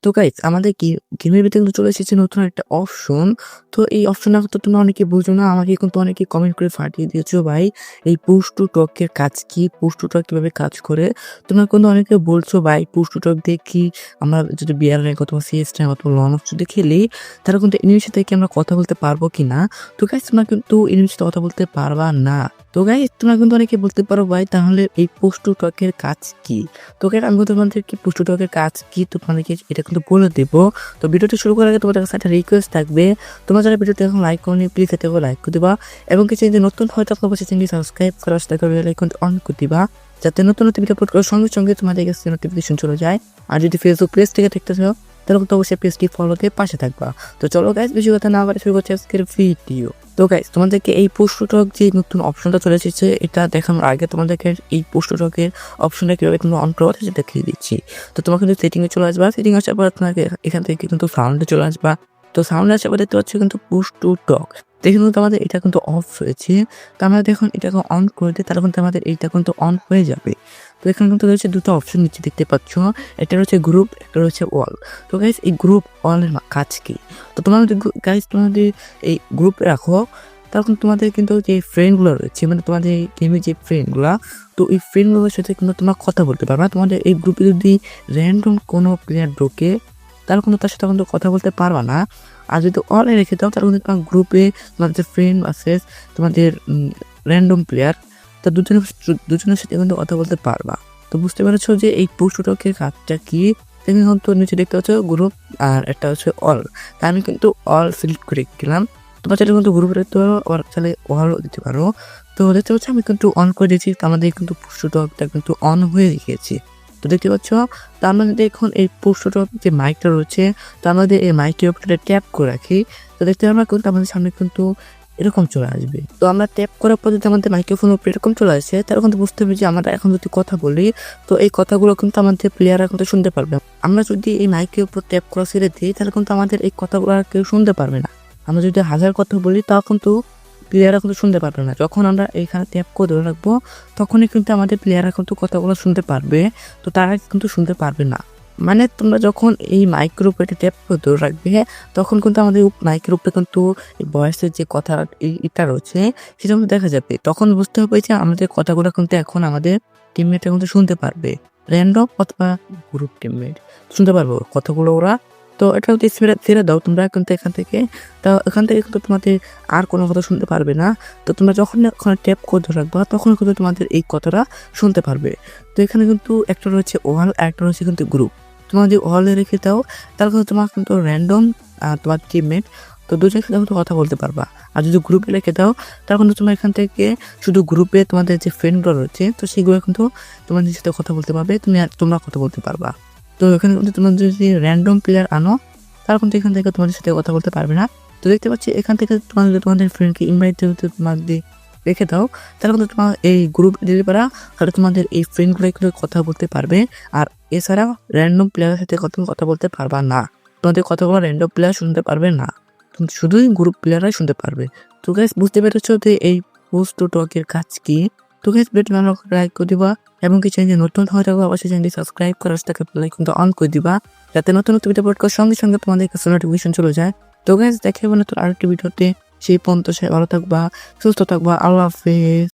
তো গাইস আমাদের গেমের ভিতরে কিন্তু চলে এসেছে নতুন একটা অপশন। তো এই অপশনটা তো তোমরা অনেকে বুঝো না, আমাকে কিন্তু অনেকে কমেন্ট করে ফাটিয়ে দিয়েছো ভাই এই পুশ টু টক এর কাজ কি, পুশ টু টক কিভাবে কাজ করে। তোমরা কিন্তু অনেকে বলছো ভাই পুশ টু টক দিয়ে কি আমরা যদি বিয়ার র্যাঙ্ক অথবা সিএস র্যাঙ্ক অথবা লন যদি খেলি তাহলে কিন্তু এনিমির সাথে কি আমরা কথা বলতে পারবো কিনা। তো গাইস তোমরা কিন্তু এনিমির সাথে কথা বলতে পারবা না। তো গাইস তোমরা কিন্তু অনেকে বলতে পারো ভাই তাহলে এই পুশ টু টক এর কাজ কি। তো গাইস আমি তোমাদেরকে পুশ টু টক এর কাজ কি তোমাদেরকে এটা কিন্তু বলে দেবো। তো ভিডিওটি শুরু করার আগে তোমাদের কাছে একটা রিকোয়েস্ট থাকবে, তোমরা যারা ভিডিওটি এখন লাইক করনি প্লিজ এটাকে লাইক করে দিবা এবং কিছু যদি নতুন হয়তো অবশ্যই চ্যানেলটি সাবস্ক্রাইব করার সাথে বেল আইকন অন করে দিবা যাতে নতুন নতুন ভিডিও আপলোড করার সঙ্গে সঙ্গে তোমাদের কাছে নোটিফিকেশন চলে যায়। আর যদি ফেসবুক পেজ থেকে দেখতেছো তাহলে কিন্তু অবশ্যই পেজটি ফলো দিয়ে পাশে থাকবা। তো চলো গাইস বেশি কথা না বলে শুরু করছি আজকের ভিডিও। তো গাইস তোমাদেরকে এই পোস্ট টু টক যে নতুন অপশনটা চলে এসেছে এটা দেখানোর আগে তোমাদেরকে এই পোস্ট টু টকের অপশনটা কীভাবে তোমরা অন করো সেটা দেখিয়ে দিচ্ছি। তো তোমার কিন্তু সেটিংয়ে চলে আসবা, সেটিং আসার পর তোমাকে এখান থেকে কিন্তু সাউন্ডে চলে আসবা। তো সাউন্ড আসার পর দেখতে পাচ্ছ কিন্তু পুশ টু টক দেখুন কিন্তু আমাদের এটা কিন্তু অফ রয়েছে। তো আমরা দেখুন এটাকে অন করে দিই তাহলে কিন্তু আমাদের এইটা কিন্তু অন হয়ে যাবে। তো এখানে কিন্তু রয়েছে দুটো অপশন নিচে দেখতে পাচ্ছ, একটা রয়েছে গ্রুপ, একটা রয়েছে ওয়াল। তো গাইস এই গ্রুপ ওয়ালের কাজ কি, তো তোমাদের গাইস তোমাদের এই গ্রুপে রাখো তখন তোমাদের কিন্তু যে ফ্রেন্ডগুলো রয়েছে মানে তোমাদের এই গেমের যে ফ্রেন্ডগুলো, তো এই ফ্রেন্ডগুলোর সাথে কিন্তু তোমরা কথা বলতে পারবে। তোমাদের এই গ্রুপে যদি র্যান্ডম কোনো প্লেয়ার ঢোকে তাহলে কিন্তু তার সাথে কিন্তু কথা বলতে পারবা না। আর যদি অলে রেখে দাও তাহলে কিন্তু তোমার গ্রুপে তোমাদের ফ্রেন্ড ভার্সেস তোমাদের র্যান্ডম প্লেয়ার তা দুজনের সাথে কিন্তু কথা বলতে পারবা। তো বুঝতে পেরেছো যে এই পুশ টু টকের কাজটা কি। তুমি কিন্তু নিচে দেখতে পাচ্ছ গ্রুপ আর একটা হচ্ছে অল। তা আমি কিন্তু অল সিলেক্ট করে গেলাম। তোমরা চাইলে কিন্তু গ্রুপে দিতে পারো আর চাইলে অলও দিতে পারো। তো দেখতে পাচ্ছ আমি কিন্তু অন করে দিয়েছি, আমাদের কিন্তু পুশ টু টকটা কিন্তু অন হয়ে গিয়েছে। তো দেখতে পাচ্ছ তার মধ্যে দেখুন এই পুশ টু টক যে মাইকটা রয়েছে তার মধ্যে এই মাইকের উপরে ট্যাপ করে রাখি। তো দেখতে পারবো কিন্তু আমাদের সামনে কিন্তু এরকম চলে আসবে। তো আমরা ট্যাপ করার পর যদি আমাদের মাইক্রোফোন উপরে এরকম চলে আসে তাহলে কিন্তু বুঝতে হবে যে আমরা এখন যদি কথা বলি তো এই কথাগুলো কিন্তু আমাদের প্লেয়াররা কিন্তু শুনতে পারবে। আমরা যদি এই মাইকের উপর ট্যাপ করা ছেড়ে দিই তাহলে কিন্তু আমাদের এই কথাগুলো আর কেউ শুনতে পারবে না। আমরা যদি 1000 কথা বলি তাও কিন্তু প্লেয়াররা কিন্তু শুনতে পারবে না। যখন আমরা এইখানে ট্যাপ করে ধরে রাখবো তখনই কিন্তু আমাদের প্লেয়াররা কিন্তু কথাগুলো শুনতে পারবে, তো তারা কিন্তু শুনতে পারবে না। মানে তোমরা যখন এই মাইক্রোর উপরে ট্যাপ করে ধরে রাখবে তখন কিন্তু আমাদের মাইক্রোর উপরে কিন্তু এই ভয়েসের যে কথা এটা রয়েছে সেটা কিন্তু দেখা যাবে। তখন বুঝতে হবে যে আমাদের কথাগুলো কিন্তু এখন আমাদের টিমমেটরা কিন্তু শুনতে পারবে, র্যান্ডম অথবা গ্রুপ টিমমেট শুনতে পারবো কথাগুলো ওরা। তো এটা যদি ছেড়ে দাও তোমরা কিন্তু এখান থেকে, তো এখান থেকে কিন্তু তোমাদের আর কোনো কথা শুনতে পারবে না। তো তোমরা যখন ওখানে ট্যাপ করে ধরে রাখবা তখন কিন্তু তোমাদের এই কথাটা শুনতে পারবে। তো এখানে কিন্তু একটা রয়েছে ওয়াল আর একটা রয়েছে কিন্তু গ্রুপ। তোমার যদি ওয়ালে রেখে দাও তাহলে কিন্তু তোমার কিন্তু র্যান্ডম তোমার টিমমেট তো দুজনের সাথে কিন্তু কথা বলতে পারবা। আর যদি গ্রুপে রেখে দাও তাহলে কিন্তু তোমরা এখান থেকে শুধু গ্রুপে তোমাদের যে ফ্রেন্ডগুলো রয়েছে তো সেগুলো কিন্তু তোমাদের সাথে কথা বলতে পারবে, তোমরা কথা বলতে পারবা। তো এখানে কিন্তু তোমরা যদি র্যান্ডম প্লেয়ার আনো তাহলে কিন্তু এখান থেকে তোমাদের সাথে কথা বলতে পারবে না। তো দেখতে পাচ্ছি এখান থেকে তোমাদের ফ্রেন্ডকে ইনভাইট দিতে তোমার দিয়ে রেখে দাও তাহলে কিন্তু তোমার এই গ্রুপ দিতে পারা তাহলে তোমাদের এই ফ্রেন্ডগুলো একটু কথা বলতে পারবে। আর এছাড়া র্যান্ডম প্লেয়ারের সাথে কথা বলতে পারবা না, তোমাদের কথাগুলো র্যান্ডম প্লেয়ার শুনতে পারবে না, শুধুই গ্রুপ প্লেয়াররাই শুনতে পারবে। তো গাইস বুঝতে পেরেছো যে এই পোস্ট টু টকের কাজ কি। তো গাইস ভিডিওটি ভালো লাগলে লাইক করে দিবা এবং কি চ্যানেলে নতুন হয়ে থাকলে অবশ্যই চ্যানেলটি সাবস্ক্রাইব করার সাথে বেল আইকনটা অন করে দিবা যাতে নতুন নতুন ভিডিও আপলোড করার সঙ্গে সঙ্গে তোমাদের কাছে নোটিফিকেশন চলে যায়। তো গাইস দেখা হবে নতুন আরেকটি ভিডিওতে, সেই পর্যন্ত ভালো থাকবা, সুস্থ থাকবা, আল্লাহ হাফেজ।